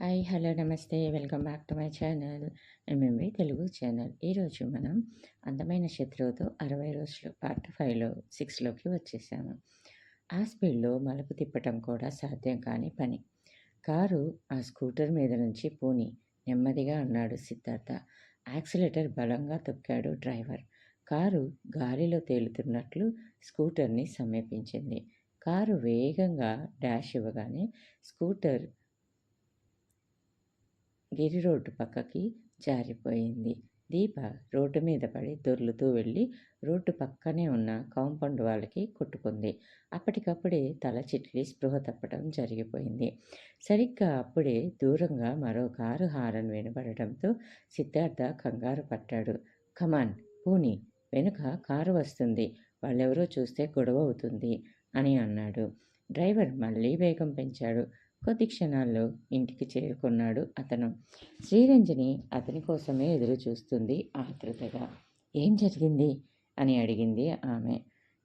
Hi hello నమస్తే welcome back to my channel MMV Telugu channel. ఈరోజు మనం అందమైన శత్రువుతో 60 రోజులు పార్ట్ 6లోకి వచ్చేసాము. ఆ స్పీడ్లో మలుపు తిప్పటం కూడా సాధ్యం కాని పని. కారు ఆ స్కూటర్ మీద నుంచి పోని నెమ్మదిగా అన్నాడు సిద్ధార్థ. యాక్సిలేటర్ బలంగా తొక్కాడు డ్రైవర్. కారు గాలిలో తేలుతున్నట్లు స్కూటర్ని సమీపించింది. కారు వేగంగా డాష్ ఇవ్వగానే స్కూటర్ గిరి రోడ్డు పక్కకి జారిపోయింది. దీప రోడ్డు మీద పడి దొర్లుతూ వెళ్ళి రోడ్డు పక్కనే ఉన్న కాంపౌండ్ వాళ్ళకి కొట్టుకుంది. అప్పటికప్పుడే తల చిట్లి స్పృహ తప్పడం జరిగిపోయింది. సరిగ్గా అప్పుడే దూరంగా మరో కారు హారన్ వినబడటంతో సిద్ధార్థ కంగారు పట్టాడు. కమాన్ పూని, వెనుక కారు వస్తుంది, వాళ్ళెవరో చూస్తే గొడవ అవుతుంది అని అన్నాడు. డ్రైవర్ మళ్ళీ వేగం పెంచాడు. కొద్ది క్షణాల్లో ఇంటికి చేరుకున్నాడు అతను. శ్రీరంజని అతని కోసమే ఎదురు చూస్తుంది ఆతృతగా. ఏం జరిగింది అని అడిగింది ఆమె.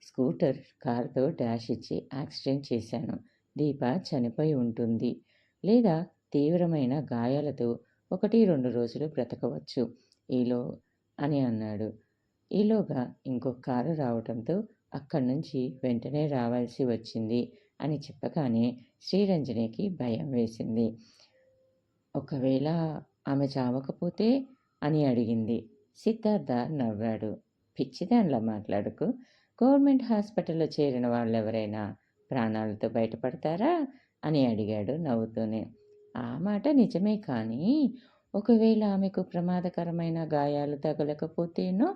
స్కూటర్ కారుతో డాష్ ఇచ్చి యాక్సిడెంట్ చేశాను. దీప చనిపోయి ఉంటుంది, లేదా తీవ్రమైన గాయాలతో 1-2 రోజులు బ్రతకవచ్చు ఈలో అని అన్నాడు. ఈలోగా ఇంకొక కారు రావడంతో అక్కడి నుంచి వెంటనే రావాల్సి వచ్చింది అని చెప్పగానే శ్రీరంజనికి భయం వేసింది. ఒకవేళ ఆమె చావకపోతే అని అడిగింది. సిద్ధార్థ నవ్వాడు. పిచ్చిదానిలా మాట్లాడుకు. గవర్నమెంట్ హాస్పిటల్లో చేరిన వాళ్ళెవరైనా ప్రాణాలతో బయటపడతారా అని అడిగాడు నవ్వుతూనే. ఆ మాట నిజమే, కానీ ఒకవేళ ఆమెకు ప్రమాదకరమైన గాయాలు తగలకపోతేనో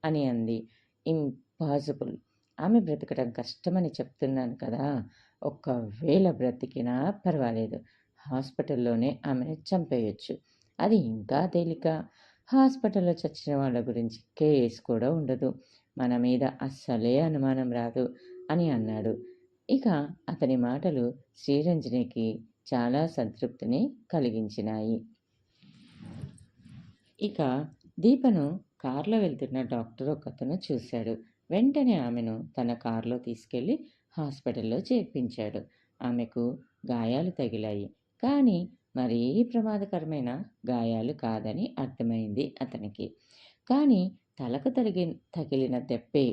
అని అంది. ఇంపాసిబుల్. ఆమె బ్రతకడం కష్టమని చెప్తున్నాను కదా. ఒకవేళ బ్రతికినా పర్వాలేదు, హాస్పిటల్లోనే ఆమెను చంపేయొచ్చు. అది ఇంకా తేలిక. హాస్పిటల్లో చచ్చిన వాళ్ళ గురించి కేసు కూడా ఉండదు, మన మీద అస్సలే అనుమానం రాదు అని అన్నాడు. ఇక అతని మాటలు శ్రీరంజనికి చాలా సంతృప్తిని కలిగించినాయి. ఇక దీపను కారులో వెళ్తున్న డాక్టర్ ఒకతను చూశాడు. వెంటనే ఆమెను తన కారులో తీసుకెళ్లి హాస్పిటల్లో చేర్పించాడు. ఆమెకు గాయాలు తగిలాయి, కానీ మరీ ప్రమాదకరమైన గాయాలు కాదని అర్థమైంది అతనికి. కానీ తలకు తగిలిన దెబ్బే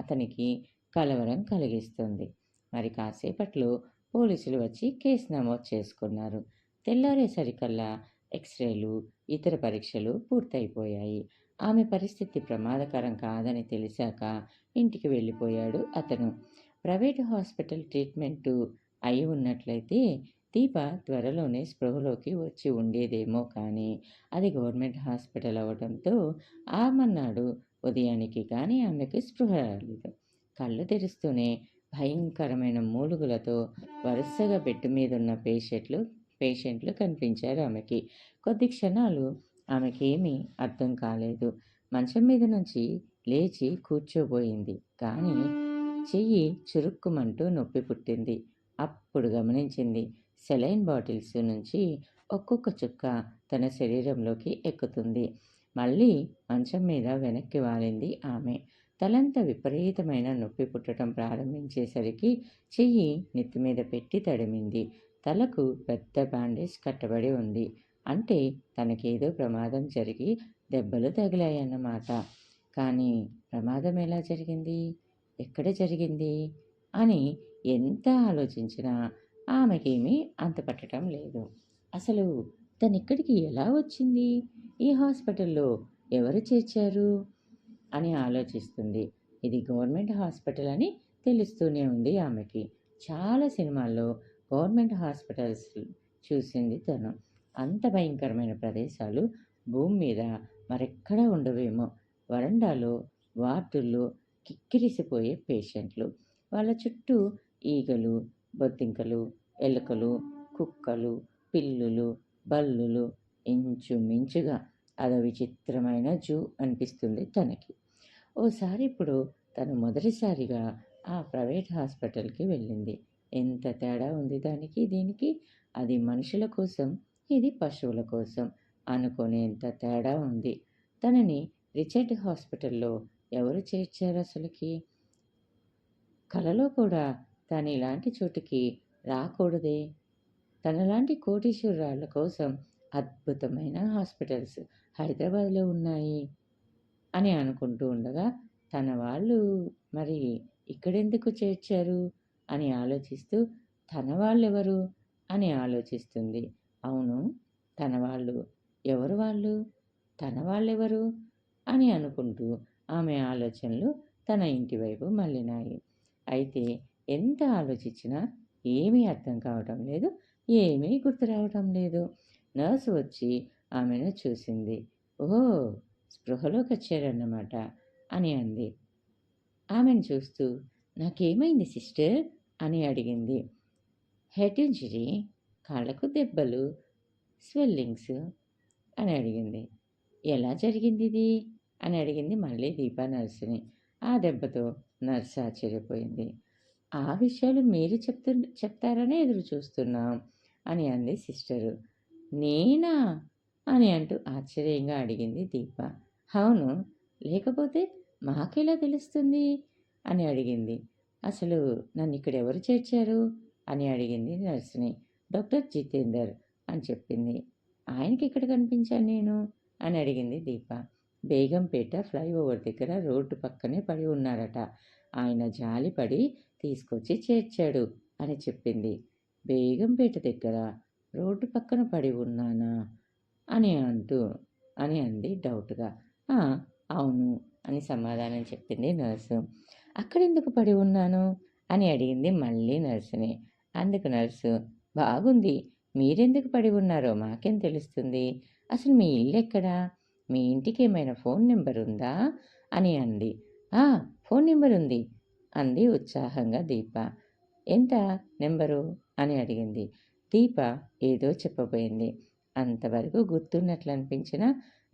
అతనికి కలవరం కలిగిస్తుంది. మరి కాసేపట్లో పోలీసులు వచ్చి కేసు నమోదు చేసుకున్నారు. తెల్లారేసరికల్లా ఎక్స్రేలు, ఇతర పరీక్షలు పూర్తయిపోయాయి. ఆమె పరిస్థితి ప్రమాదకరం కాదని తెలిసాక ఇంటికి వెళ్ళిపోయాడు అతను. ప్రైవేటు హాస్పిటల్ ట్రీట్మెంటు అయి ఉన్నట్లయితే దీప త్వరలోనే స్పృహలోకి వచ్చి ఉండేదేమో, కానీ అది గవర్నమెంట్ హాస్పిటల్ అవ్వడంతో ఆమన్నాడు ఉదయానికి కానీ ఆమెకు స్పృహ రాలేదు. కళ్ళు తెరుస్తూనే భయంకరమైన మూలుగులతో వరుసగా బెడ్ మీద ఉన్న పేషెంట్లు కనిపించారు ఆమెకి. కొద్ది క్షణాలు ఆమెకేమీ అర్థం కాలేదు. మంచం మీద నుంచి లేచి కూర్చోబోయింది, కానీ చెయ్యి చురుక్కుమంటూ నొప్పి పుట్టింది. అప్పుడు గమనించింది, సెలైన్ బాటిల్స్ నుంచి ఒక్కొక్క చుక్క తన శరీరంలోకి ఎక్కుతుంది. మళ్ళీ మంచం మీద వెనక్కి వాలింది ఆమె. తలంతా విపరీతమైన నొప్పి పుట్టడం ప్రారంభించేసరికి చెయ్యి నెత్తి మీద పెట్టి తడిమింది. తలకు పెద్ద బ్యాండేజ్ కట్టబడి ఉంది. అంటే తనకేదో ప్రమాదం జరిగి దెబ్బలు తగిలాయన్నమాట. కానీ ప్రమాదం ఎలా జరిగింది, ఎక్కడ జరిగింది అని ఎంత ఆలోచించినా ఆమెకేమీ అంతుపట్టడం లేదు. అసలు తనిక్కడికి ఎలా వచ్చింది, ఈ హాస్పిటల్లో ఎవరు చేర్చారు అని ఆలోచిస్తుంది. ఇది గవర్నమెంట్ హాస్పిటల్ అని తెలుస్తూనే ఉంది ఆమెకి. చాలా సినిమాల్లో గవర్నమెంట్ హాస్పిటల్స్ చూసింది తను. అంత భయంకరమైన ప్రదేశాలు భూమి మీద మరెక్కడా ఉండవేమో. వరండాలో, వార్డుల్లో కిక్కిరిసిపోయే పేషెంట్లు, వాళ్ళ చుట్టూ ఈగలు, బొద్దింకలు, ఎలుకలు, కుక్కలు, పిల్లులు, బల్లులు. ఇంచుమించుగా అదో విచిత్రమైన జూ అనిపిస్తుంది తనకి. ఓసారి ఇప్పుడు తను మొదటిసారిగా ఆ ప్రైవేట్ హాస్పిటల్కి వెళ్ళింది. ఎంత తేడా ఉంది దానికి దీనికి. అది మనుషుల కోసం, ఇది పశువుల కోసం అనుకునేంత తేడా ఉంది. తనని రిచర్డ్ హాస్పిటల్లో ఎవరు చేర్చారు అసలుకి? కలలో కూడా తను ఇలాంటి చోటుకి రాకూడదే. తనలాంటి కోటీశ్వరురాళ్ళ కోసం అద్భుతమైన హాస్పిటల్స్ హైదరాబాద్లో ఉన్నాయి అని అనుకుంటూ ఉండగా, తన వాళ్ళు మరి ఇక్కడెందుకు చేర్చారు అని ఆలోచిస్తూ, తన వాళ్ళెవరు అని ఆలోచిస్తుంది. అవును, తన వాళ్ళు ఎవరు వాళ్ళు? తన వాళ్ళెవరు అని అనుకుంటూ ఆమె ఆలోచనలు తన ఇంటి వైపు మళ్ళినాయి. అయితే ఎంత ఆలోచించినా ఏమీ అర్థం కావటం లేదు, ఏమీ గుర్తు రావటం లేదు. నర్సు వచ్చి ఆమెను చూసింది. ఓహో, స్పృహలోకొచ్చారన్నమాట అని అంది. ఆమెను చూస్తూ, నాకేమైంది సిస్టర్ అని అడిగింది. హెడ్ ఇంజరీ, కాళ్ళకు దెబ్బలు, స్వెల్లింగ్స్ అని అడిగింది. ఎలా జరిగిందిది అని అడిగింది మళ్ళీ దీపా నర్సుని. ఆ దెబ్బతో నర్సు ఆశ్చర్యపోయింది. ఆ విషయాలు మీరు చెప్తారనే ఎదురు చూస్తున్నాం అని అంది సిస్టరు. నేనా అని అంటూ ఆశ్చర్యంగా అడిగింది దీప. అవును, లేకపోతే మాకెలా తెలుస్తుంది అని అడిగింది. అసలు నన్ను ఇక్కడ ఎవరు చేర్చారు అని అడిగింది నర్సుని. డాక్టర్ జితేందర్ అని చెప్పింది. ఆయనకి ఎక్కడ కనిపించాను నేను అని అడిగింది దీప. బేగంపేట ఫ్లైఓవర్ దగ్గర రోడ్డు పక్కనే పడి ఉన్నారట. ఆయన జాలిపడి తీసుకొచ్చి చేర్చాడు అని చెప్పింది. బేగంపేట దగ్గర రోడ్డు పక్కన పడి ఉన్నానా అని అంది డౌట్గా. అవును అని సమాధానం చెప్పింది నర్సు. అక్కడెందుకు పడి ఉన్నాను అని అడిగింది మళ్ళీ నర్సుని. అందుకు నర్సు, బాగుంది, మీరెందుకు పడి ఉన్నారో మాకేం తెలుస్తుంది, అసలు మీ ఇల్లు ఎక్కడా, మీ ఇంటికి ఏమైనా ఫోన్ నెంబర్ ఉందా అని అంది. ఫోన్ నెంబర్ ఉంది అంది ఉత్సాహంగా దీప. ఎంత నెంబరు అని అడిగింది. దీప ఏదో చెప్పబోయింది. అంతవరకు గుర్తున్నట్లు అనిపించిన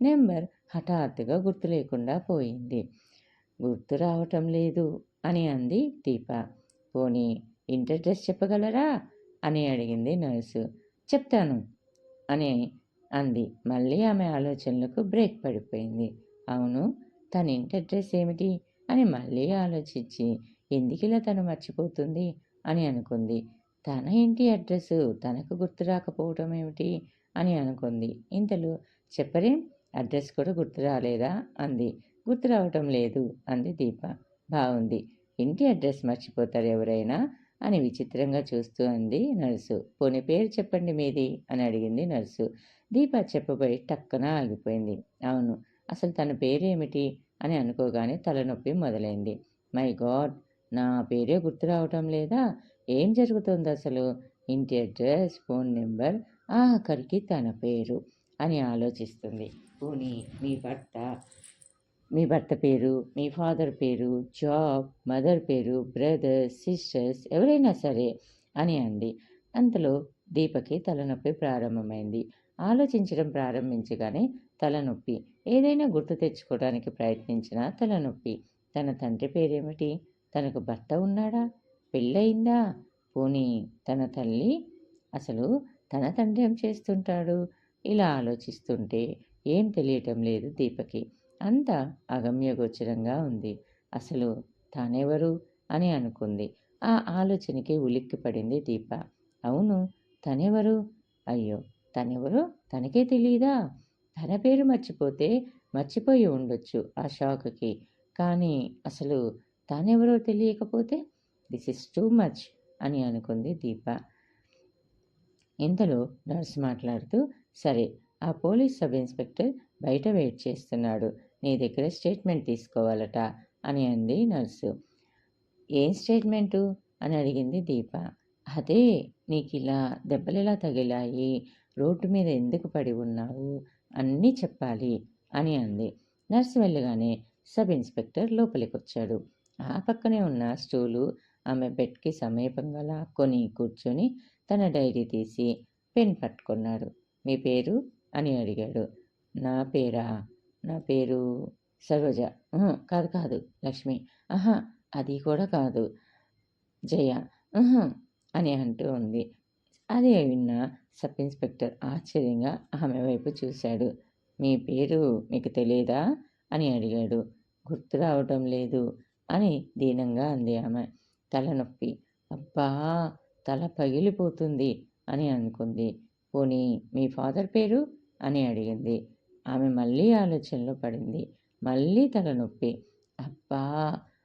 నెంబర్ హఠాత్తుగా గుర్తు లేకుండా పోయింది. గుర్తు రావటం లేదు అని అంది దీప. పోనీ ఇంటి అడ్రస్ చెప్పగలరా అని అడిగింది నర్సు. చెప్తాను అని అంది. మళ్ళీ ఆమె ఆలోచనలకు బ్రేక్ పడిపోయింది. అవును, తన ఇంటి అడ్రస్ ఏమిటి అని మళ్ళీ ఆలోచించి ఎందుకిలా తను మర్చిపోతుంది అని అనుకుంది. తన ఇంటి అడ్రస్ తనకు గుర్తు రాకపోవటం ఏమిటి అని అనుకుంది. ఇంతలో చెప్పరేం, అడ్రస్ కూడా గుర్తు రాలేదా అంది. గుర్తు రావటం లేదు అంది దీప. బాగుంది, ఇంటి అడ్రస్ మర్చిపోతారు ఎవరైనా అని విచిత్రంగా చూస్తూ అంది నర్సు. పోనీ పేరు చెప్పండి మీది అని అడిగింది నర్సు. దీప చెప్పబోయి టక్కన ఆగిపోయింది. అవును, అసలు తన పేరేమిటి అని అనుకోగానే తలనొప్పి మొదలైంది. మై గాడ్, నా పేరే గుర్తు రావటం లేదా, ఏం జరుగుతుంది అసలు, ఇంటి అడ్రస్, ఫోన్ నెంబర్, ఆఖరికి తన పేరు అని ఆలోచిస్తుంది. పోనీ మీ భర్త పేరు, మీ ఫాదర్ పేరు, జాబ్, మదర్ పేరు, బ్రదర్స్, సిస్టర్స్ ఎవరైనా సరే అని అంది. అంతలో దీపకి తలనొప్పి ప్రారంభమైంది. ఆలోచించడం ప్రారంభించగానే తలనొప్పి. ఏదైనా గుర్తు తెచ్చుకోవడానికి ప్రయత్నించినా తలనొప్పి. తన తండ్రి పేరేమిటి, తనకు భర్త ఉన్నాడా, పెళ్ళయిందా, పోనీ తన తల్లి, అసలు తన తండ్రి ఏం చేస్తుంటాడు, ఇలా ఆలోచిస్తుంటే ఏం తెలియటం లేదు దీపకి. అంతా అగమ్యగోచరంగా ఉంది. అసలు తానెవరు అని అనుకుంది. ఆ ఆలోచనకి ఉలిక్కిపడింది దీప. అవును, తనెవరు, అయ్యో తనెవరో తనకే తెలీదా, తన పేరు మర్చిపోయి ఉండొచ్చు ఆ షాక్కి. కానీ అసలు తానెవరో తెలియకపోతే దిస్ ఇస్ టూ మచ్ అని అనుకుంది దీప. ఇంతలో నర్సు మాట్లాడుతూ, సరే, ఆ పోలీస్ సబ్ ఇన్స్పెక్టర్ బయట వెయిట్ చేస్తున్నాడు, నీ దగ్గర స్టేట్మెంట్ తీసుకోవాలట అని అంది నర్సు. ఏం స్టేట్మెంటు అని అడిగింది దీప. అదే, నీకు ఇలా దెబ్బలెలా తగిలాయి, రోడ్డు మీద ఎందుకు పడి ఉన్నావు, అన్నీ చెప్పాలి అని అంది. నర్సు వెళ్ళగానే సబ్ ఇన్స్పెక్టర్ లోపలికి వచ్చాడు. ఆ పక్కనే ఉన్న స్టూలు ఆమె బెడ్కి సమీపంగా లాక్కొని కూర్చొని తన డైరీ తీసి పెన్ పట్టుకున్నాడు. మీ పేరు అని అడిగాడు. నా పేరు సరోజ. కాదు లక్ష్మి. అది కూడా కాదు జయ అని అంటూ ఉంది. అదే విన్న సబ్ ఇన్స్పెక్టర్ ఆశ్చర్యంగా ఆమె వైపు చూశాడు. మీ పేరు మీకు తెలియదా అని అడిగాడు. గుర్తు రావటం లేదు అని దీనంగా అంది ఆమె. తలనొప్పి. అబ్బా, తల పగిలిపోతుంది అని అనుకుంది. పోనీ మీ ఫాదర్ పేరు అని అడిగింది. ఆమె మళ్ళీ ఆలోచనలో పడింది. మళ్ళీ తలనొప్పి. అబ్బా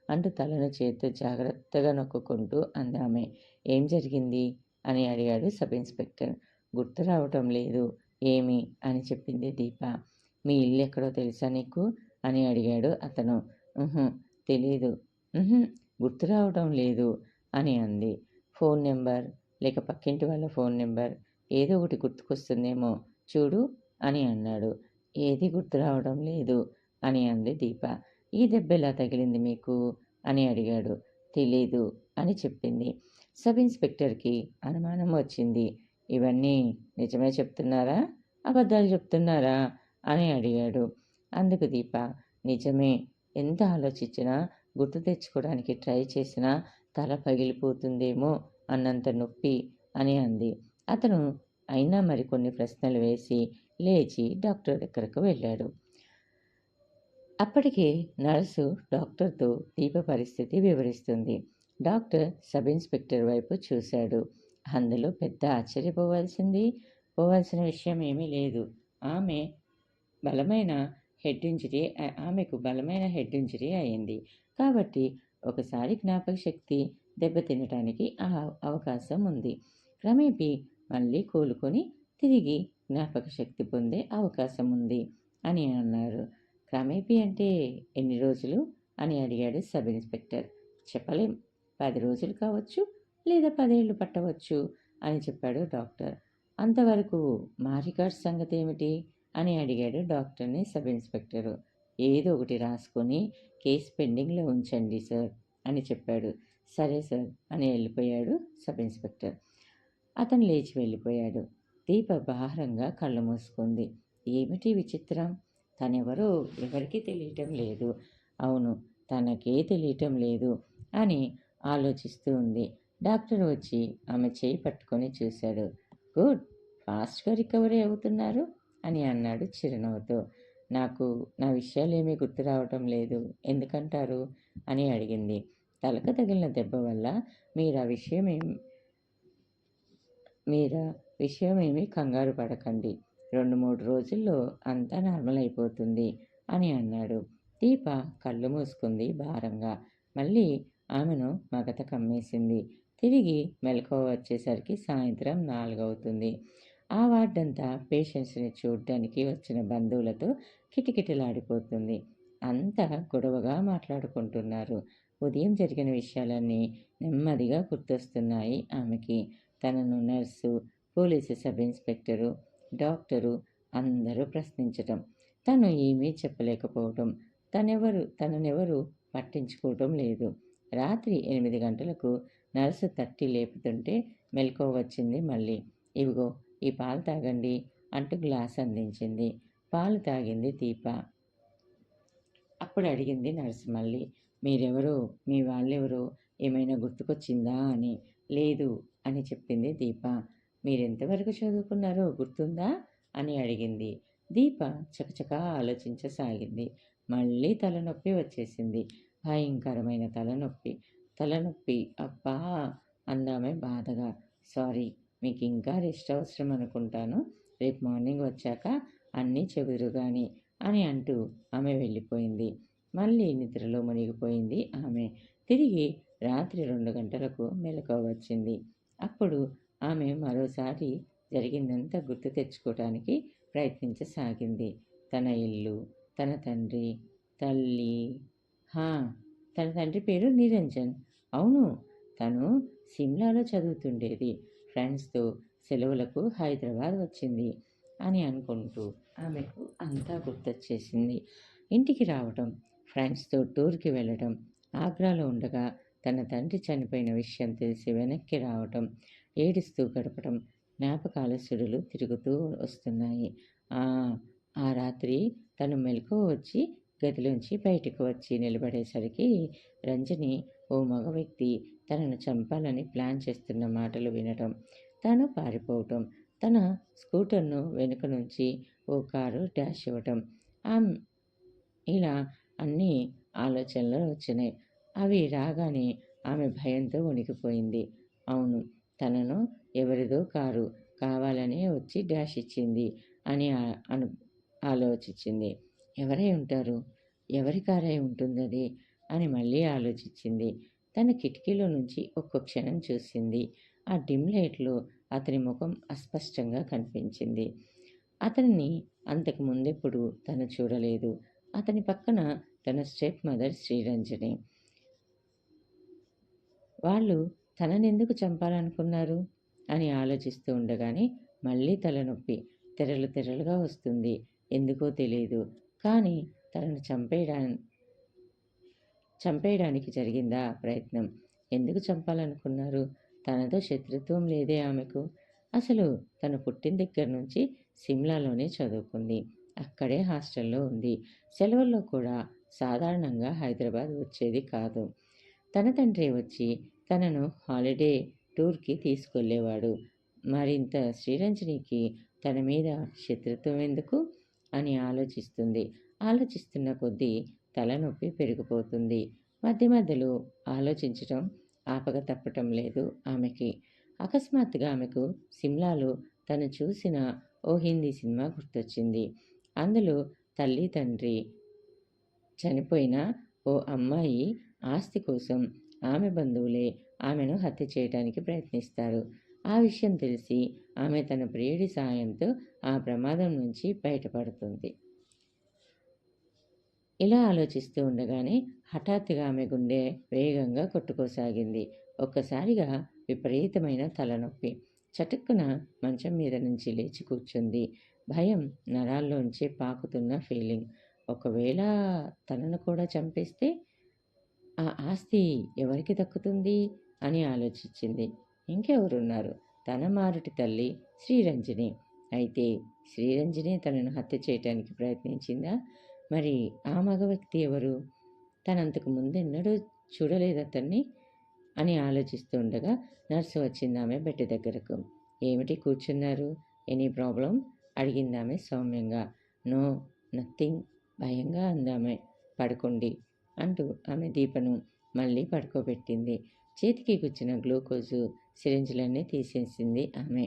అంటూ తలను చేత్తో జాగ్రత్తగా నొక్కుకుంటూ అందామె. ఏం జరిగింది అని అడిగాడు సబ్ ఇన్స్పెక్టర్. గుర్తు రావటం లేదు. ఏమి అని చెప్పింది దీప. మీ ఇల్లు ఎక్కడో తెలుసా నీకు అని అడిగాడు అతను. తెలీదు. గుర్తు రావటం లేదు అని అంది. ఫోన్ నెంబర్ లేక పక్కింటి వాళ్ళ ఫోన్ నెంబర్ ఏదో ఒకటి గుర్తుకొస్తుందేమో చూడు అని అన్నాడు. ఏది గుర్తు రావడం లేదు అని అంది దీప. ఈ దెబ్బ ఎలా తగిలింది మీకు అని అడిగాడు. తెలీదు అని చెప్పింది. సబ్ ఇన్స్పెక్టర్కి అనుమానం వచ్చింది. ఇవన్నీ నిజమే చెప్తున్నారా అబద్ధాలు చెప్తున్నారా అని అడిగాడు. అందుకు దీప నిజమే. ఎంత ఆలోచించినా గుర్తు తెచ్చుకోవడానికి ట్రై చేసినా తల పగిలిపోతుందేమో అన్నంత నొప్పి అని అంది. అతను అయినా మరికొన్ని ప్రశ్నలు వేసి లేచి డాక్టర్ దగ్గరకు వెళ్ళాడు. అప్పటికే నర్సు డాక్టర్తో దీప పరిస్థితి వివరిస్తుంది. డాక్టర్ సబ్ ఇన్స్పెక్టర్ వైపు చూశాడు. అందులో పెద్ద పోవాల్సిన విషయం ఏమీ లేదు. ఆమెకు బలమైన హెడ్ ఇంజరీ అయింది. కాబట్టి ఒకసారి జ్ఞాపక శక్తి దెబ్బతినటానికి అవకాశం ఉంది. క్రమేపీ మళ్ళీ కోలుకొని తిరిగి జ్ఞాపక శక్తి పొందే అవకాశం ఉంది అని అన్నారు. క్రమేపీ అంటే ఎన్ని రోజులు అని అడిగాడు సబ్ ఇన్స్పెక్టర్. చెప్పలేం. 10 రోజులు కావచ్చు, లేదా 10 ఏళ్ళు పట్టవచ్చు అని చెప్పాడు డాక్టర్. అంతవరకు మా రికార్డ్స్ సంగతి ఏమిటి అని అడిగాడు డాక్టర్ని సబ్ ఇన్స్పెక్టరు. ఏదో ఒకటి రాసుకొని కేసు పెండింగ్లో ఉంచండి సార్ అని చెప్పాడు. సరే సార్ అని వెళ్ళిపోయాడు సబ్ ఇన్స్పెక్టర్. అతను లేచి వెళ్ళిపోయాడు. దీప భారంగా కళ్ళు మూసుకుంది. ఏమిటి విచిత్రం? తనెవరో ఎవరికీ తెలియటం లేదు. అవును, తనకే తెలియటం లేదు అని ఆలోచిస్తూ ఉంది. డాక్టర్ వచ్చి ఆమె చేయి పట్టుకొని చూశాడు. గుడ్, ఫాస్ట్గా రికవరీ అవుతున్నారు అని అన్నాడు చిరునవ్వుతో. నాకు నా విషయాలేమీ గుర్తు రావటం లేదు, ఎందుకంటారు అని అడిగింది. తలకు తగిలిన దెబ్బ వల్ల మీరా విషయమేమీ కంగారు పడకండి. 2-3 రోజుల్లో అంతా నార్మల్ అయిపోతుంది అని అన్నాడు. దీప కళ్ళు మూసుకుంది భారంగా. మళ్ళీ ఆమెను మగత కమ్మేసింది. తిరిగి మెలకువ వచ్చేసరికి సాయంత్రం 4 అవుతుంది. ఆ వార్డంతా పేషెంట్స్ని చూడ్డానికి వచ్చిన బంధువులతో కిటకిటలాడిపోతుంది. అంతా గొడవగా మాట్లాడుకుంటున్నారు. ఉదయం జరిగిన విషయాలన్నీ నెమ్మదిగా గుర్తొస్తున్నాయి ఆమెకి. తనను nurse, police sub inspector, doctor అందరూ ప్రశ్నించటం, తను ఏమీ చెప్పలేకపోవటం, తననెవరు పట్టించుకోవటం లేదు. రాత్రి 8 గంటలకు నర్సు తట్టి లేపుతుంటే మెలకువ వచ్చింది మళ్ళీ. ఇవిగో ఈ పాలు తాగండి అంటూ గ్లాస్ అందించింది. పాలు తాగింది దీప. అప్పుడు అడిగింది నర్సు మళ్ళీ, మీరెవరో, మీ వాళ్ళెవరో ఏమైనా గుర్తుకొచ్చిందా అని. లేదు అని చెప్పింది దీప. మీరెంతవరకు చదువుకున్నారో గుర్తుందా అని అడిగింది. దీప చకచకా ఆలోచించసాగింది. మళ్ళీ తలనొప్పి వచ్చేసింది. భయంకరమైన తలనొప్పి అబ్బా అందామె బాధగా. సారీ, మీకు ఇంకా రెస్ట్ అవసరం అనుకుంటాను. రేపు మార్నింగ్ వచ్చాక అన్నీ చెబుదురు గాని అని అంటూ ఆమె వెళ్ళిపోయింది. మళ్ళీ నిద్రలో మునిగిపోయింది ఆమె. తిరిగి రాత్రి 2 గంటలకు మెలకువ వచ్చింది. అప్పుడు ఆమె మరోసారి జరిగిందంతా గుర్తు తెచ్చుకోవటానికి ప్రయత్నించసాగింది. తన ఇల్లు, తన తండ్రి, తల్లి. తన తండ్రి పేరు నిరంజన్. అవును, తను సిమ్లాలో చదువుతుండేది. ఫ్రెండ్స్తో సెలవులకు హైదరాబాద్ వచ్చింది అని అనుకుంటూ ఆమెకు అంతా గుర్తొచ్చేసింది. ఇంటికి రావటం, ఫ్రెండ్స్తో టూర్కి వెళ్ళటం, ఆగ్రాలో ఉండగా తన తండ్రి చనిపోయిన విషయం తెలిసి వెనక్కి రావటం, ఏడుస్తూ గడపటం, జ్ఞాపకాల సుడులు తిరుగుతూ వస్తున్నాయి. ఆ రాత్రి తను మెలకువ వచ్చి గదిలోంచి బయటకు వచ్చి నిలబడేసరికి రంజని ఓ మగ వ్యక్తి తనను చంపాలని ప్లాన్ చేస్తున్న మాటలు వినటం, తను పారిపోవటం, తన స్కూటర్ను వెనుక నుంచి ఓ కారు డాష్ ఇవ్వటం, ఇలా అన్ని ఆలోచనలు వచ్చినాయి. అవి రాగానే ఆమె భయంతో వణికిపోయింది. అవును, తనను ఎవరిదో కారు, కావాలనే వచ్చి డాష్ ఇచ్చింది అని ఆలోచించింది. ఎవరై ఉంటారు? ఎవరి కారై ఉంటుందది అని మళ్ళీ ఆలోచించింది. తన కిటికీలో నుంచి ఒక్క క్షణం చూసింది. ఆ డిమ్ లైట్లో అతని ముఖం అస్పష్టంగా కనిపించింది. అతన్ని అంతకు ముందెప్పుడు తను చూడలేదు. అతని పక్కన తన స్టెప్ మదర్ శ్రీరంజని. వాళ్ళు తననెందుకు చంపాలనుకున్నారు అని ఆలోచిస్తూ ఉండగానే మళ్ళీ తలనొప్పి తెరలు తెరలుగా వస్తుంది. ఎందుకో తెలియదు, కానీ తనను చంపేయడానికి జరిగిందా ప్రయత్నం? ఎందుకు చంపాలనుకున్నారు? తనతో శత్రుత్వం లేదే ఆమెకు. అసలు తను పుట్టిన దగ్గర నుంచి సిమ్లాలోనే చదువుకుంది. అక్కడే హాస్టల్లో ఉంది. సెలవుల్లో కూడా సాధారణంగా హైదరాబాద్ వచ్చేది కాదు. తన తండ్రి వచ్చి తనను హాలిడే టూర్కి తీసుకెళ్ళేవాడు. మరింత శ్రీరంజనికి తన మీద శత్రుత్వం ఎందుకు అని ఆలోచిస్తున్న కొద్దీ తలనొప్పి పెరిగిపోతుంది. మధ్య మధ్యలో ఆలోచించటం ఆపక తప్పటం లేదు ఆమెకి. అకస్మాత్తుగా ఆమెకు సిమ్లాలో తను చూసిన ఓ హిందీ సినిమా గుర్తొచ్చింది. అందులో తల్లి తండ్రి చనిపోయిన ఓ అమ్మాయి ఆస్తి కోసం ఆమె బంధువులే ఆమెను హత్య చేయడానికి ప్రయత్నిస్తారు. ఆ విషయం తెలిసి ఆమె తన ప్రియుడి సాయంతో ఆ ప్రమాదం నుంచి బయటపడుతుంది. ఇలా ఆలోచిస్తూ ఉండగానే హఠాత్తుగా ఆమె గుండె వేగంగా కొట్టుకోసాగింది. ఒక్కసారిగా విపరీతమైన తలనొప్పి. చటుక్కున మంచం మీద నుంచి లేచి కూర్చుంది. భయం నరాల్లోంచి పాకుతున్న ఫీలింగ్. ఒకవేళ తనను కూడా చంపేస్తే ఆ ఆస్తి ఎవరికి దక్కుతుంది అని ఆలోచించింది. ఇంకెవరున్నారు? తన మారుటి తల్లి శ్రీరంజని. అయితే శ్రీరంజనే తనను హత్య చేయటానికి ప్రయత్నించిందా? మరి ఆ మగ వ్యక్తి ఎవరు? తనంతకు ముందెన్నడూ చూడలేదతన్ని అని ఆలోచిస్తూ ఉండగా నర్సు వచ్చిందామె బెడ్ దగ్గరకు. ఏమిటి కూర్చున్నారు? ఎనీ ప్రాబ్లం అడిగిందామె సౌమ్యంగా. నో, నథింగ్ భయంగా అందామె. పడుకోండి అంటూ ఆమె దీపను మళ్ళీ పడుకోబెట్టింది. చేతికి గుచ్చిన గ్లూకోజు సిరింజ్లన్నీ తీసేసింది ఆమె.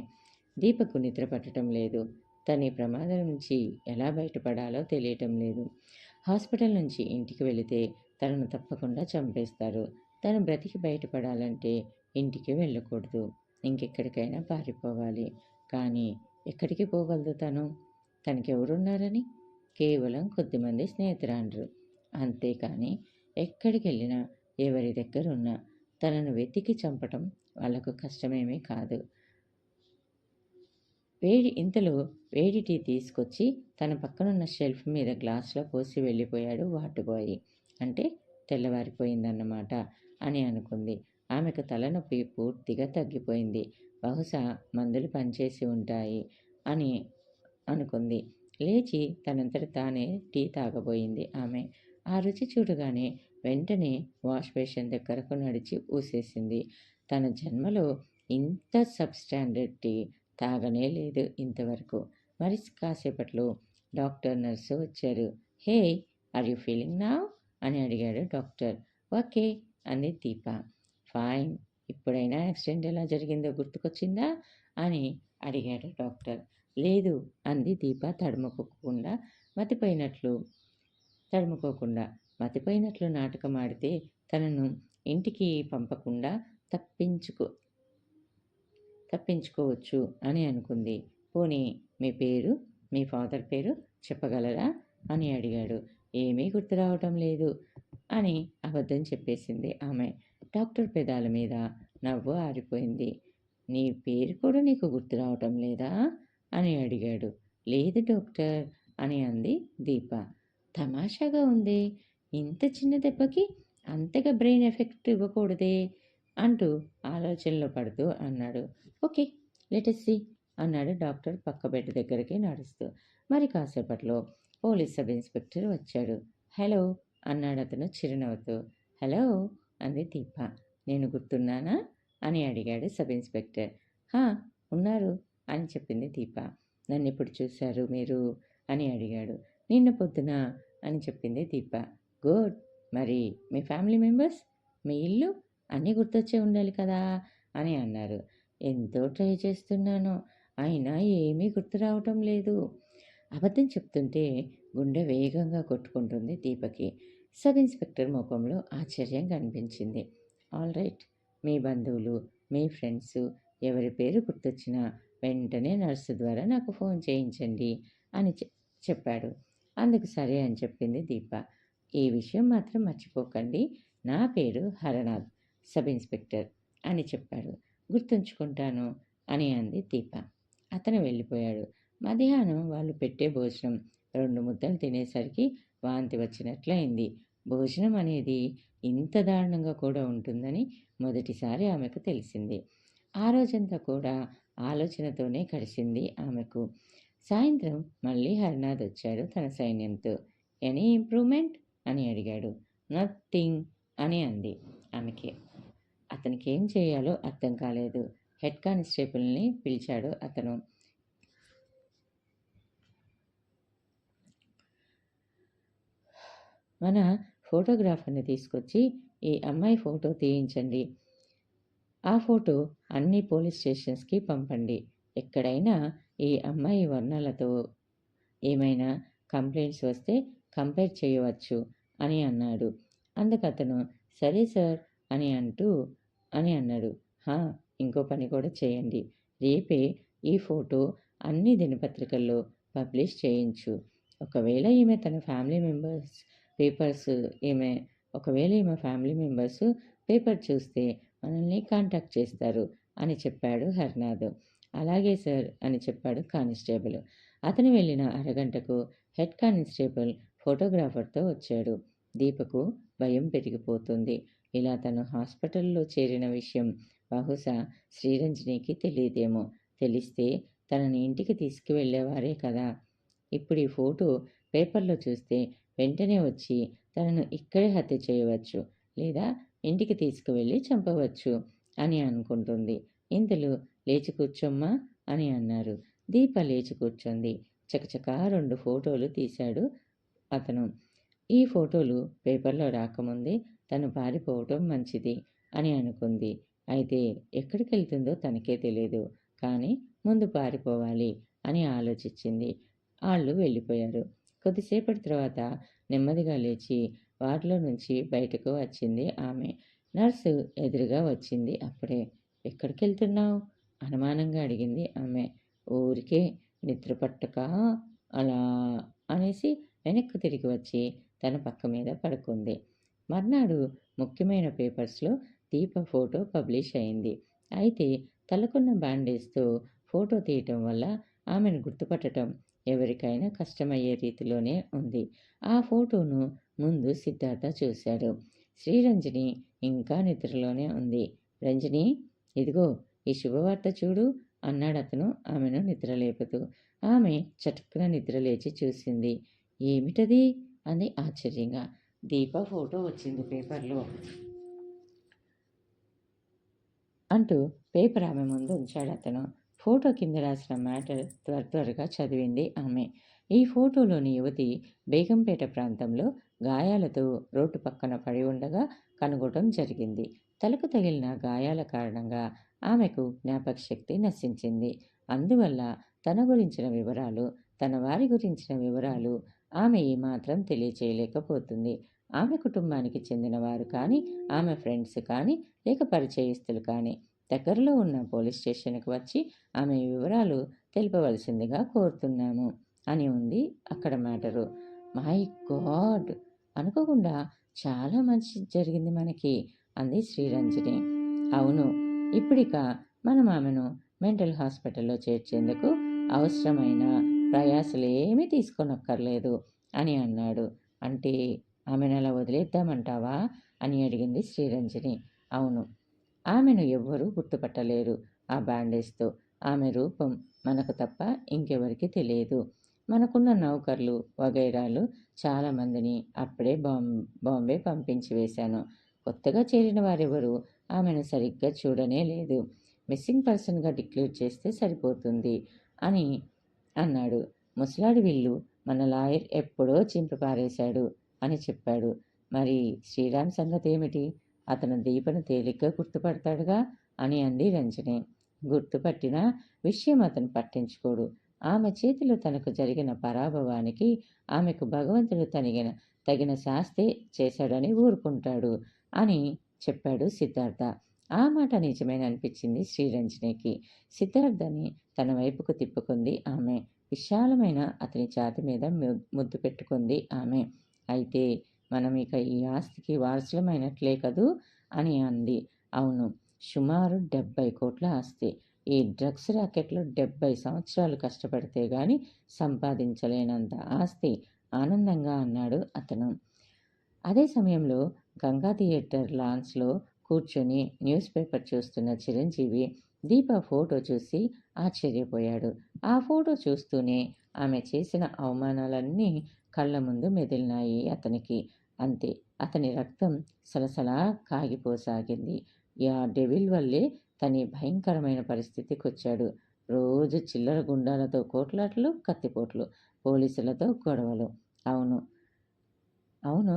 దీపకు నిద్ర పట్టడం లేదు. తను ఈ ప్రమాదం నుంచి ఎలా బయటపడాలో తెలియటం లేదు. హాస్పిటల్ నుంచి ఇంటికి వెళితే తనను తప్పకుండా చంపేస్తారు. తను బ్రతికి బయటపడాలంటే ఇంటికి వెళ్ళకూడదు. ఇంకెక్కడికైనా పారిపోవాలి. కానీ ఎక్కడికి పోగలదు తను? తనకెవరున్నారని? కేవలం కొద్దిమంది స్నేహితురాండ్రు. అంతేకాని ఎక్కడికి వెళ్ళినా ఎవరి దగ్గరున్నా తనను వెతికి చంపటం వాళ్లకు కష్టమేమీ కాదు. ఇంతలో వేడి టీ తీసుకొచ్చి తన పక్కనున్న షెల్ఫ్ మీద గ్లాసులో పోసి వెళ్ళిపోయాడు వాటుబాయి. అంటే తెల్లవారిపోయిందన్నమాట అని అనుకుంది. ఆమెకు తలనొప్పి పూర్తిగా తగ్గిపోయింది. బహుశా మందులు పనిచేసి ఉంటాయి అని అనుకుంది. లేచి తనంతట తానే టీ తాగబోయింది ఆమె. ఆ రుచి చూడగానే వెంటనే వాష్ బేసిన్ దగ్గరకు నడిచి ఊసేసింది. తన జన్మలో ఇంత సబ్స్టాండర్డ్ టీ తాగనే లేదు ఇంతవరకు. మరి కాసేపట్లో డాక్టర్ నర్సు వచ్చారు. హే, ఆర్ యూ ఫీలింగ్ నౌ అని అడిగాడు డాక్టర్. ఓకే అంది దీప. ఫైన్. ఇప్పుడైనా యాక్సిడెంట్ ఎలా జరిగిందో గుర్తుకొచ్చిందా అని అడిగాడు డాక్టర్. లేదు అంది దీప మతిపోయినట్లు నాటకం ఆడితే తనను ఇంటికి పంపకుండా తప్పించుకోవచ్చు అని అనుకుంది. పోనీ మీ పేరు, మీ ఫాదర్ పేరు చెప్పగలరా అని అడిగాడు. ఏమీ గుర్తు రావటం లేదు అని అబద్ధం చెప్పేసింది ఆమె. డాక్టర్ పెదాల మీద నవ్వు ఆరిపోయింది. నీ పేరు కూడా నీకు గుర్తు రావటం లేదా అని అడిగాడు. లేదు డాక్టర్ అని అంది దీప. తమాషాగా ఉంది. ఇంత చిన్న దెబ్బకి అంతగా బ్రెయిన్ ఎఫెక్ట్ ఇవ్వకూడదే అంటూ ఆలోచనలో పడుతూ అన్నాడు. ఓకే, లెటస్ సీ అన్నాడు డాక్టర్ పక్క బెడ్ దగ్గరికి నడుస్తూ. మరి కాసేపట్లో పోలీస్ సబ్ ఇన్స్పెక్టర్ వచ్చాడు. హలో అన్నాడు అతను చిరునవ్వుతూ. హలో అంది దీప. నేను గుర్తున్నానా అని అడిగాడు సబ్ ఇన్స్పెక్టర్. హా, ఉన్నారు అని చెప్పింది దీప. నన్ను ఎప్పుడు చూశారు మీరు అని అడిగాడు. నిన్న పొద్దున అని చెప్పింది దీప. గుడ్. మరి మీ ఫ్యామిలీ మెంబర్స్, మీ ఇల్లు అన్నీ గుర్తొచ్చే ఉండాలి కదా అని అన్నారు. ఎంతో ట్రై చేస్తున్నాను. అయినా ఏమీ గుర్తు రావటం లేదు. అబద్ధం చెప్తుంటే గుండె వేగంగా కొట్టుకుంటుంది దీపకి. సబ్ ఇన్స్పెక్టర్ ముఖంలో ఆశ్చర్యం కనిపించింది. All right. మీ బంధువులు, మీ ఫ్రెండ్సు ఎవరి పేరు గుర్తొచ్చినా వెంటనే నర్సు ద్వారా నాకు ఫోన్ చేయించండి అని చెప్పాడు. అందుకు సరే అని చెప్పింది దీప. ఈ విషయం మాత్రం మర్చిపోకండి. నా పేరు హరనాథ్, సబ్ ఇన్స్పెక్టర్ అని చెప్పాడు. గుర్తుంచుకుంటాను అని అంది దీప. అతను వెళ్ళిపోయాడు. మధ్యాహ్నం వాళ్ళు పెట్టే భోజనం 2 ముద్దలు తినేసరికి వాంతి వచ్చినట్లయింది. భోజనం అనేది ఇంత దారుణంగా కూడా ఉంటుందని మొదటిసారి ఆమెకు తెలిసింది. ఆ రోజంతా కూడా ఆలోచనతోనే గడిచింది ఆమెకు. సాయంత్రం మళ్ళీ హరినాథ్ వచ్చాడు తన సైన్యంతో. ఎనీ ఇంప్రూవ్మెంట్ అని అడిగాడు. నథింగ్ అని అంది ఆమెకి. అతనికి ఏం చేయాలో అర్థం కాలేదు. హెడ్ కానిస్టేబుల్ని పిలిచాడు అతను. మన ఫోటోగ్రాఫర్ని తీసుకొచ్చి ఈ అమ్మాయి ఫోటో తీయించండి. ఆ ఫోటో అన్ని పోలీస్ స్టేషన్స్కి పంపండి. ఎక్కడైనా ఈ అమ్మాయి వర్ణాలతో ఏమైనా కంప్లైంట్స్ వస్తే కంపేర్ చేయవచ్చు అని అన్నాడు. అందుకతను సరే సార్ అని అన్నాడు. ఇంకో పని కూడా చేయండి. రేపే ఈ ఫోటో అన్ని దినపత్రికల్లో పబ్లిష్ చేయించు. ఒకవేళ ఈమె ఫ్యామిలీ మెంబర్స్ పేపర్ చూస్తే మనల్ని కాంటాక్ట్ చేస్తారు అని చెప్పాడు హరినాథ్. అలాగే సార్ అని చెప్పాడు కానిస్టేబుల్. అతను వెళ్ళిన అరగంటకు హెడ్ కానిస్టేబుల్ ఫోటోగ్రాఫర్తో వచ్చాడు. దీపకు భయం పెరిగిపోతుంది. ఇలా తను హాస్పిటల్లో చేరిన విషయం బహుశా శ్రీరంజనికి తెలియదేమో. తెలిస్తే తనని ఇంటికి తీసుకువెళ్ళేవారే కదా. ఇప్పుడు ఈ ఫోటో పేపర్లో చూస్తే వెంటనే వచ్చి తనను ఇక్కడే హత్య చేయవచ్చు, లేదా ఇంటికి తీసుకువెళ్ళి చంపవచ్చు అని అనుకుంటుంది. ఇంతలో లేచి కూర్చోమ్మా అని అన్నారు. దీప లేచి కూర్చొంది. చకచకా 2 ఫోటోలు తీశాడు అతను. ఈ ఫోటోలు పేపర్లో రాకముందే తను పారిపోవటం మంచిది అని అనుకుంది. అయితే ఎక్కడికి వెళ్తుందో తనకే తెలియదు. కానీ ముందు పారిపోవాలి అని ఆలోచించింది. వాళ్ళు వెళ్ళిపోయారు. కొద్దిసేపటి తర్వాత నెమ్మదిగా లేచి వార్డులో నుంచి బయటకు వచ్చింది ఆమె. నర్సు ఎదురుగా వచ్చింది అప్పుడే. ఎక్కడికి వెళ్తున్నావు అనుమానంగా అడిగింది ఆమె. ఊరికే నిద్ర పట్టక అలా అనేసి వెనక్కు తిరిగి వచ్చి తన పక్క మీద పడుకుంది. మర్నాడు ముఖ్యమైన పేపర్స్లో దీప ఫోటో పబ్లిష్ అయింది. అయితే తలకున్న బ్యాండేజ్తో ఫోటో తీయటం వల్ల ఆమెను గుర్తుపట్టడం ఎవరికైనా కష్టమయ్యే రీతిలోనే ఉంది. ఆ ఫోటోను ముందు సిద్ధార్థ చూశాడు. శ్రీరంజని ఇంకా నిద్రలోనే ఉంది. రంజని, ఇదిగో ఈ శుభవార్త చూడు అన్నాడతను ఆమెను నిద్రలేపుతూ. ఆమె చటుక్కున నిద్రలేచి చూసింది. ఏమిటది అంది ఆశ్చర్యంగా. దీప ఫోటో వచ్చింది పేపర్లో అంటూ పేపర్ ఆమె ముందు ఉంచాడు అతను. ఫోటో కింద రాసిన మ్యాటర్ త్వరగా చదివింది ఆమె. ఈ ఫోటోలోని యువతి బేగంపేట ప్రాంతంలో గాయాలతో రోడ్డు పక్కన పడి ఉండగా కనుగొనడం జరిగింది. తలకు తగిలిన గాయాల కారణంగా ఆమెకు జ్ఞాపక శక్తి నశించింది. అందువల్ల తన గురించిన వివరాలు, తన వారి గురించిన వివరాలు ఆమె ఏమాత్రం తెలియచేయలేకపోతుంది. ఆమె కుటుంబానికి చెందిన వారు కానీ, ఆమె ఫ్రెండ్స్ కానీ, లేక పరిచయస్తులు కానీ దగ్గరలో ఉన్న పోలీస్ స్టేషన్కి వచ్చి ఆమె వివరాలు తెలుపవలసిందిగా కోరుతున్నాము అని ఉంది అక్కడ మ్యాటరు. మై గాడ్, అనుకోకుండా చాలా మంచి జరిగింది మనకి అంది శ్రీరంజని. అవును, ఇప్పుడిక మనం ఆమెను మెంటల్ హాస్పిటల్లో చేర్చేందుకు అవసరమైన ప్రయాసలేమీ తీసుకోనక్కర్లేదు అని అన్నాడు. అంటే ఆమెను అలా వదిలేద్దామంటావా అని అడిగింది శ్రీరంజని. అవును, ఆమెను ఎవ్వరూ గుర్తుపట్టలేరు ఆ బ్యాండేజ్తో. ఆమె రూపం మనకు తప్ప ఇంకెవరికి తెలియదు. మనకున్న నౌకర్లు వగైరాలు చాలామందిని అప్పుడే బాంబే పంపించి వేశాను. కొత్తగా చేరిన వారెవరూ ఆమెను సరిగ్గా చూడనే లేదు. మిస్సింగ్ పర్సన్గా డిక్లేర్ చేస్తే సరిపోతుంది అని అన్నాడు. ముసలాడి విల్లు మన లాయర్ ఎప్పుడో చింపి పారేశాడు అని చెప్పాడు. మరి శ్రీరామ్ సంగతి ఏమిటి? అతను దీపను తేలిగ్గా గుర్తుపడతాడుగా అని అంది రంజని. గుర్తుపట్టిన విషయం అతను పట్టించుకోడు. ఆమె చేతిలో తనకు జరిగిన పరాభవానికి ఆమెకు భగవంతుడు తగిన శాస్తి చేశాడని ఊరుకుంటాడు అని చెప్పాడు సిద్ధార్థ. ఆ మాట నిజమేననిపించింది శ్రీరంజనికి. సిద్ధార్థని తన వైపుకు తిప్పుకుంది ఆమె. విశాలమైన అతని ఛాతీ మీద ముద్దు పెట్టుకుంది ఆమె. అయితే మనం ఇక ఈ ఆస్తికి వారసులమైనట్లే కదూ అని అంది. అవును, సుమారు 70 కోట్ల ఆస్తి. ఈ డ్రగ్స్ రాకెట్లో 70 సంవత్సరాలు కష్టపడితే గాని సంపాదించలేనంత ఆస్తి ఆనందంగా అన్నాడు అతను. అదే సమయంలో గంగా థియేటర్ లాన్స్లో కూర్చొని న్యూస్ పేపర్ చూస్తున్న చిరంజీవి దీప ఫోటో చూసి ఆశ్చర్యపోయాడు. ఆ ఫోటో చూస్తూనే ఆమె చేసిన అవమానాలన్నీ కళ్ళ ముందు మెదిలినాయి అతనికి. అంతే, అతని రక్తం సలసలా కాగిపోసాగింది. ఆ డెవిల్ వల్లే తని భయంకరమైన పరిస్థితికొచ్చాడు. రోజు చిల్లర గుండాలతో కోట్లాటలు, కత్తిపోట్లు, పోలీసులతో గొడవలు. అవును అవును,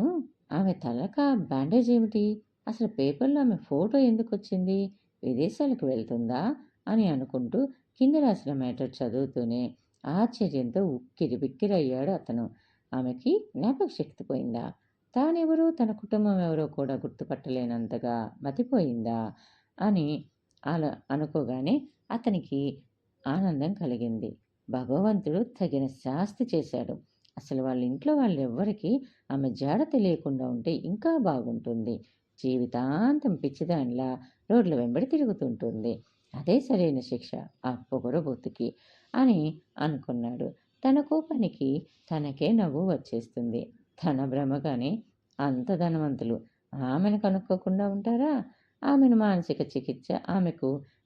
ఆమె తలక బ్యాండేజ్ ఏమిటి? అసలు పేపర్లో ఆమె ఫోటో ఎందుకొచ్చింది? విదేశాలకు వెళ్తుందా అని అనుకుంటూ కింద రాసిన మ్యాటర్ చదువుతూనే ఆశ్చర్యంతో ఉక్కిరిబిక్కిరయ్యాడు అతను. ఆమెకి జ్ఞాపక శక్తి పోయిందా? తానెవరో తన కుటుంబం ఎవరో కూడా గుర్తుపట్టలేనంతగా మతిపోయిందా అని అనుకోగానే అతనికి ఆనందం కలిగింది. భగవంతుడు తగిన శాస్తి చేశాడు. అసలు వాళ్ళ ఇంట్లో వాళ్ళెవ్వరికీ ఆమె జాడ తెలియకుండా ఉంటే ఇంకా బాగుంటుంది. జీవితాంతం పిచ్చిదానిలా రోడ్ల వెంబడి తిరుగుతుంటుంది. అదే సరైన శిక్ష ఆ పొగరబోతుకి అని అనుకున్నాడు. తన కోపానికి తనకే నవ్వు వచ్చేస్తుంది. తన భ్రమగానే అంత ధనవంతులు ఆమెను కనుక్కోకుండా ఉంటారా? ఆమెకు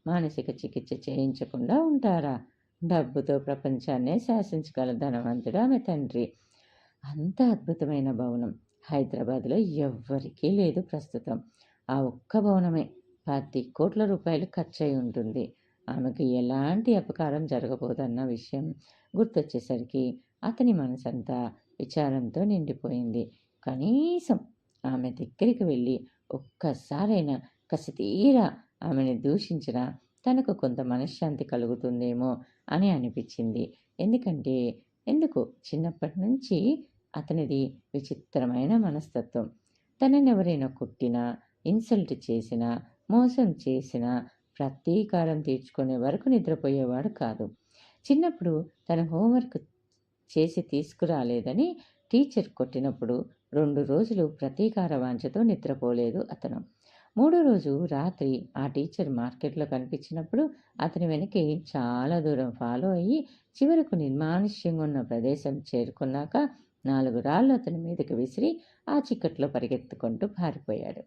మానసిక చికిత్స చేయించకుండా ఉంటారా? డబ్బుతో ప్రపంచాన్నే శాసించగల ధనవంతుడు ఆమె తండ్రి. అంత అద్భుతమైన భవనం హైదరాబాద్లో ఎవ్వరికీ లేదు ప్రస్తుతం. ఆ ఒక్క భవనమే 10 కోట్ల రూపాయలు ఖర్చయి ఉంటుంది. ఆమెకు ఎలాంటి అపకారం జరగబోదన్న విషయం గుర్తొచ్చేసరికి అతని మనసంతా విచారంతో నిండిపోయింది. కనీసం ఆమె దగ్గరికి వెళ్ళి ఒక్కసారైనా కసితీరా ఆమెను దూషించినా తనకు కొంత మనశ్శాంతి కలుగుతుందేమో అని అనిపించింది. ఎందుకు చిన్నప్పటి నుంచి అతనిది విచిత్రమైన మనస్తత్వం. తననెవరైనా కొట్టినా, ఇన్సల్ట్ చేసినా, మోసం చేసినా ప్రతీకారం తీర్చుకునే వరకు నిద్రపోయేవాడు కాదు. చిన్నప్పుడు తన హోంవర్క్ చేసి తీసుకురాలేదని టీచర్ కొట్టినప్పుడు 2 రోజులు ప్రతీకార వాంఛతో నిద్రపోలేదు అతను. 3వ రోజు రాత్రి ఆ టీచర్ మార్కెట్లో కనిపించినప్పుడు అతని వెనకే చాలా దూరం ఫాలో అయ్యి చివరకు నిర్మానుష్యంగా ఉన్న ప్రదేశం చేరుకున్నాక 4 రాళ్ళు అతని మీదకి విసిరి ఆ చిక్కట్లో పరిగెత్తుకుంటూ పారిపోయాడు.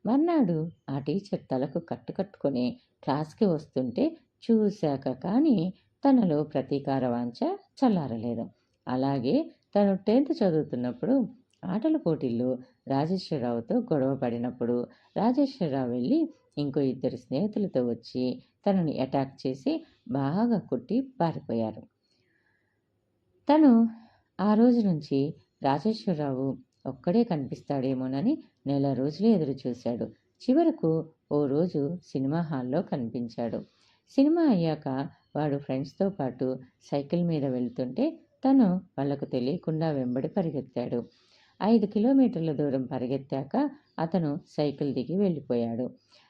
మర్నాడు ఆ టీచర్ తలకు కట్టుకొని క్లాస్కి వస్తుంటే చూశాక కానీ తనలో ప్రతీకార వాంఛ చల్లారలేదు. అలాగే తను 10th చదువుతున్నప్పుడు ఆటల పోటీల్లో రాజేశ్వరరావుతో గొడవ పడినప్పుడు రాజేశ్వరరావు వెళ్ళి ఇంకో 2 స్నేహితులతో వచ్చి తనని అటాక్ చేసి బాగా కొట్టి పారిపోయారు. తను ఆ రోజు నుంచి రాజేశ్వరరావు ఒక్కడే కనిపిస్తాడేమోనని నెల రోజులు ఎదురు చూశాడు. చివరకు ఓ రోజు సినిమా హాల్లో కనిపించాడు. సినిమా అయ్యాక వాడు ఫ్రెండ్స్తో పాటు సైకిల్ మీద వెళ్తుంటే తను వాళ్లకు తెలియకుండా వెంబడి పరిగెత్తాడు. 5 కిలోమీటర్ల దూరం పరిగెత్తాక అతను సైకిల్ దిగి వెళ్ళిపోయాడు.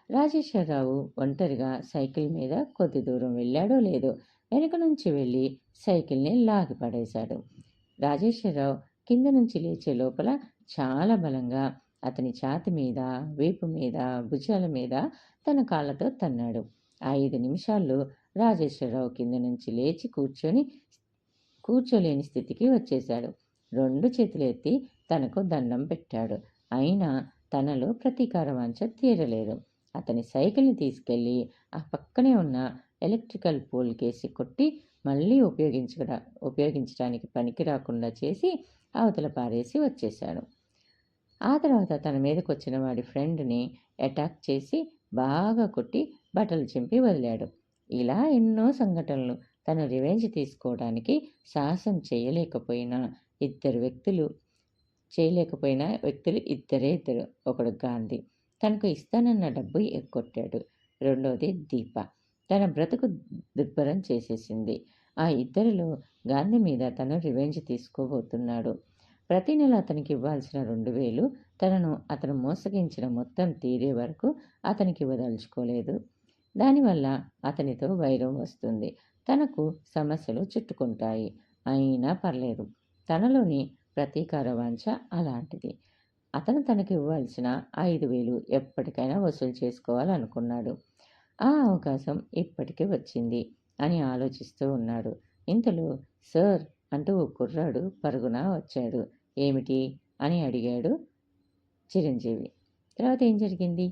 రాజేశ్వరరావు ఒంటరిగా సైకిల్ మీద కొద్ది దూరం వెళ్ళాడో లేదో వెనుక నుంచి వెళ్ళి సైకిల్ని లాగి పడేశాడు. రాజేశ్వరరావు కింద నుంచి లేచే లోపల చాలా బలంగా అతని ఛాతి మీద, వీపు మీద, భుజాల మీద తన కాళ్ళతో తన్నాడు. 5 నిమిషాల్లో రాజేశ్వరరావు కింద నుంచి లేచి కూర్చోలేని స్థితికి వచ్చేశాడు. 2 చేతులు ఎత్తి తనకు దండం పెట్టాడు. అయినా తనలో ప్రతీకార వాంఛ తీరలేదు. అతని సైకిల్ని తీసుకెళ్ళి ఆ పక్కనే ఉన్న ఎలక్ట్రికల్ పోల్ కేసి కొట్టి మళ్ళీ ఉపయోగించడానికి పనికి రాకుండా చేసి అవతల పారేసి వచ్చేశాడు. ఆ తర్వాత తన మీదకొచ్చిన వాడి ఫ్రెండ్ని అటాక్ చేసి బాగా కొట్టి బట్టలు చింపి వదిలాడు. ఇలా ఎన్నో సంఘటనలు. తను రివెంజ్ తీసుకోవడానికి సాహసం చేయలేకపోయిన వ్యక్తులు ఇద్దరు. ఒకడు గాంధీ, తనకు ఇస్తానన్న డబ్బు ఎగ్గొట్టాడు. రెండోది దీప, తన బ్రతుకు దుర్భరం చేసేసింది. ఆ ఇద్దరిలో గాంధీ మీద తను రివెంజ్ తీసుకోబోతున్నాడు. ప్రతి నెల అతనికి ఇవ్వాల్సిన 2000 అతను మోసగించిన మొత్తం తీరే వరకు అతనికి ఇవ్వదలుచుకోలేదు. దానివల్ల అతనితో వైరం వస్తుంది. తనకు సమస్యలు చుట్టుకుంటాయి. అయినా పర్లేదు. తనలోని ప్రతీకార వాంఛ అలాంటిది. అతను తనకి ఇవ్వాల్సిన 5000 ఎప్పటికైనా వసూలు చేసుకోవాలనుకున్నాడు. ఆ అవకాశం ఇప్పటికే వచ్చింది అని ఆలోచిస్తూ ఉన్నాడు. ఇంతలో సార్ అంటూ ఓ కుర్రాడు పరుగున వచ్చాడు. ఏమిటి అని అడిగాడు చిరంజీవి. తర్వాత ఏం జరిగింది?